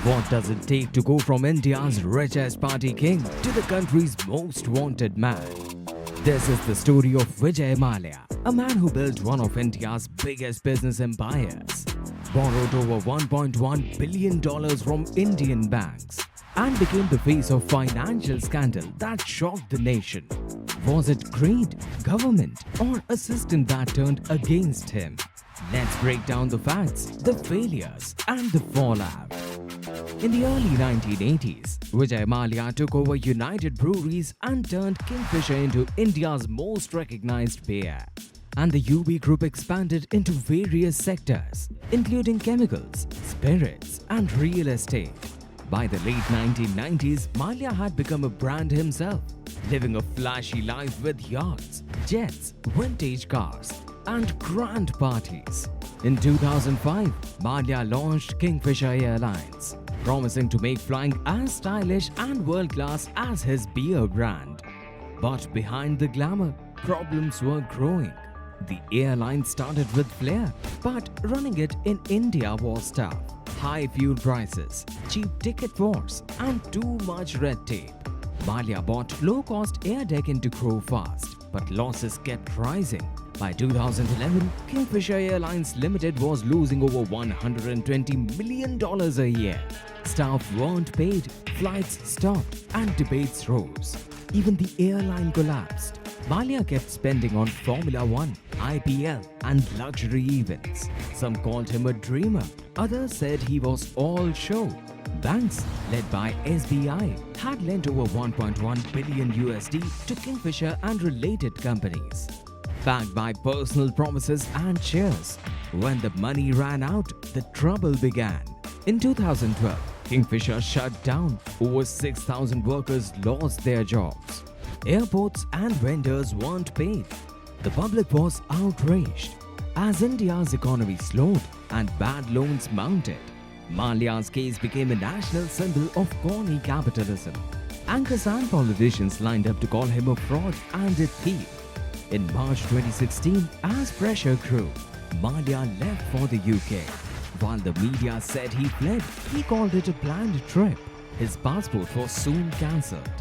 What does it take to go from India's richest party king to the country's most wanted man? This is the story of Vijay Mallya, a man who built one of India's biggest business empires, borrowed over $1.1 billion from Indian banks, and became the face of financial scandal that shocked the nation. Was it greed, government, or a system that turned against him? Let's break down the facts, the failures, and the fallout. In the early 1980s, Vijay Mallya took over United Breweries and turned Kingfisher into India's most recognized beer. And the UB Group expanded into various sectors, including chemicals, spirits, and real estate. By the late 1990s, Mallya had become a brand himself, living a flashy life with yachts, jets, vintage cars, and grand parties. In 2005, Mallya launched Kingfisher Airlines, promising to make flying as stylish and world-class as his beer brand. But behind the glamour, problems were growing. The airline started with flair, but running it in India was tough. High fuel prices, cheap ticket wars, and too much red tape. Mallya bought low-cost air deck to grow fast, but losses kept rising. By 2011, Kingfisher Airlines Limited was losing over $120 million a year. Staff weren't paid, flights stopped, and debates rose. Even the airline collapsed. Mallya kept spending on Formula One, IPL, and luxury events. Some called him a dreamer. Others said he was all show. Banks, led by SBI, had lent over $1.1 billion to Kingfisher and related companies, backed by personal promises and shares. When the money ran out, the trouble began. In 2012, Kingfisher shut down. Over 6,000 workers lost their jobs. Airports and vendors weren't paid. The public was outraged. As India's economy slowed and bad loans mounted, Mallya's case became a national symbol of corny capitalism. Anchors and politicians lined up to call him a fraud and a thief. In March 2016, as pressure grew, Mallya left for the UK. While the media said he fled, he called it a planned trip. His passport was soon cancelled.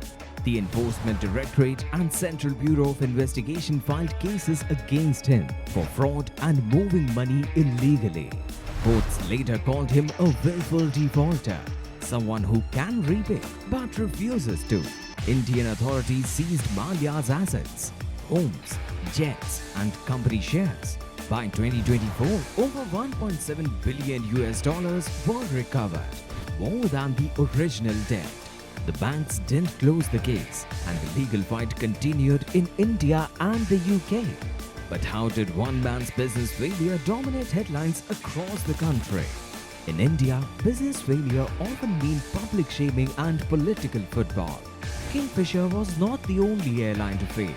The Enforcement Directorate and Central Bureau of Investigation filed cases against him for fraud and moving money illegally. Courts later called him a willful defaulter, someone who can repay but refuses to. Indian authorities seized Mallya's assets, homes, jets, and company shares. By 2024, over $1.7 billion were recovered, more than the original debt. The banks didn't close the case, and the legal fight continued in India and the UK. But how did one man's business failure dominate headlines across the country? In India, business failure often means public shaming and political football. Kingfisher was not the only airline to fail.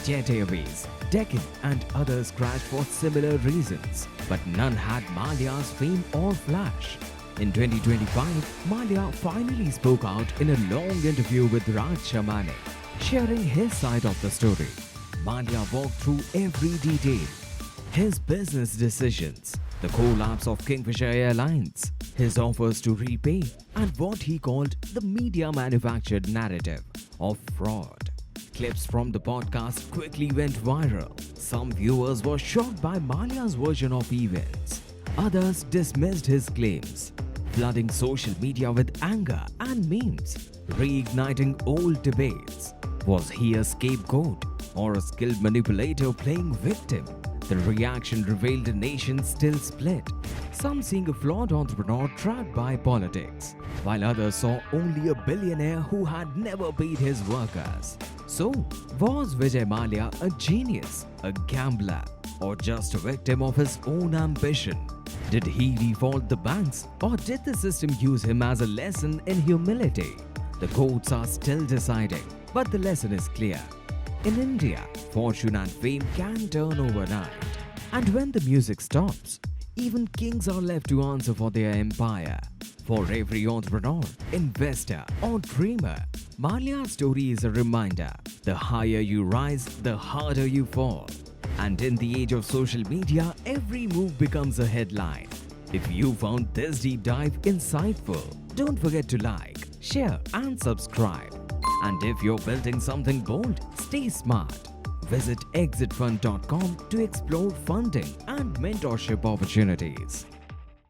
Jet Airways, Deccan, and others crashed for similar reasons, but none had Mallya's fame or flash. In 2025, Mallya finally spoke out in a long interview with Raj Shamane, sharing his side of the story. Mallya walked through every detail: his business decisions, the collapse of Kingfisher Airlines, his offers to repay, and what he called the media-manufactured narrative of fraud. Clips from the podcast quickly went viral. Some viewers were shocked by Mallya's version of events. Others dismissed his claims, flooding social media with anger and memes, reigniting old debates. Was he a scapegoat or a skilled manipulator playing victim? The reaction revealed a nation still split. Some seeing a flawed entrepreneur trapped by politics, while others saw only a billionaire who had never paid his workers. So, was Vijay Mallya a genius, a gambler, or just a victim of his own ambition? Did he default the banks, or did the system use him as a lesson in humility? The courts are still deciding, but the lesson is clear. In India, fortune and fame can turn overnight. And when the music stops, even kings are left to answer for their empire. For every entrepreneur, investor, or dreamer, Mallya's story is a reminder: the higher you rise, the harder you fall. And in the age of social media, every move becomes a headline. If you found this deep dive insightful, don't forget to like, share, and subscribe. And if you're building something bold, stay smart. Visit exitfund.com to explore funding and mentorship opportunities.